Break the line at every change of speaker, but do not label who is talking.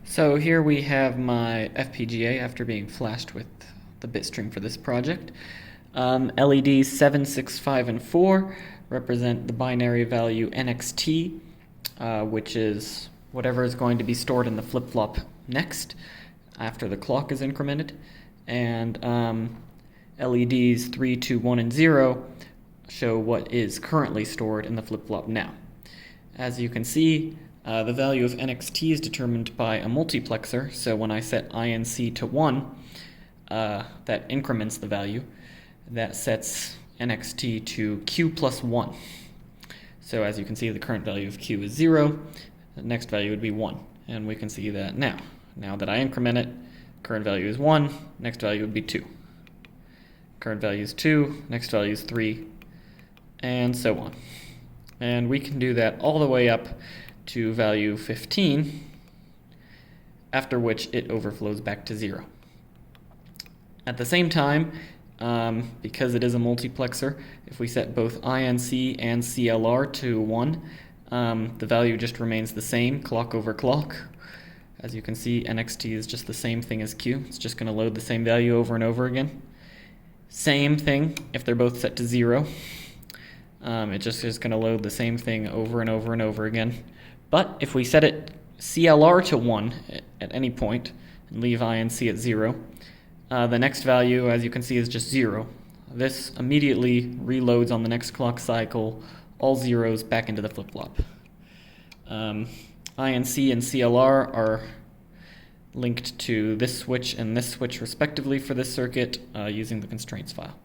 So here we have my FPGA after being flashed with the bit string for this project. LEDs 7, 6, 5, and 4 represent the binary value NXT, which is whatever is going to be stored in the flip-flop next after the clock is incremented. And LEDs 3, 2, 1, and 0 show what is currently stored in the flip-flop now. As you can see, the value of NXT is determined by a multiplexer, so when I set INC to 1, that increments the value. That sets NXT to Q plus 1. So as you can see, the current value of Q is 0, the next value would be 1, and we can see that now. Now that I increment it, current value is 1, next value would be 2. Current value is 2, next value is 3, and so on. And we can do that all the way up to value 15, after which it overflows back to 0. At the same time, because it is a multiplexer, if we set both INC and CLR to 1, the value just remains the same, clock over clock. As you can see, NXT is just the same thing as Q. It's just going to load the same value over and over again. Same thing if they're both set to 0. It just is going to load the same thing over and over and over again. But if we set it CLR to 1 at any point and leave INC at 0, the next value, as you can see, is just 0. This immediately reloads on the next clock cycle all zeros back into the flip-flop. INC and CLR are linked to this switch and this switch respectively for this circuit using the constraints file.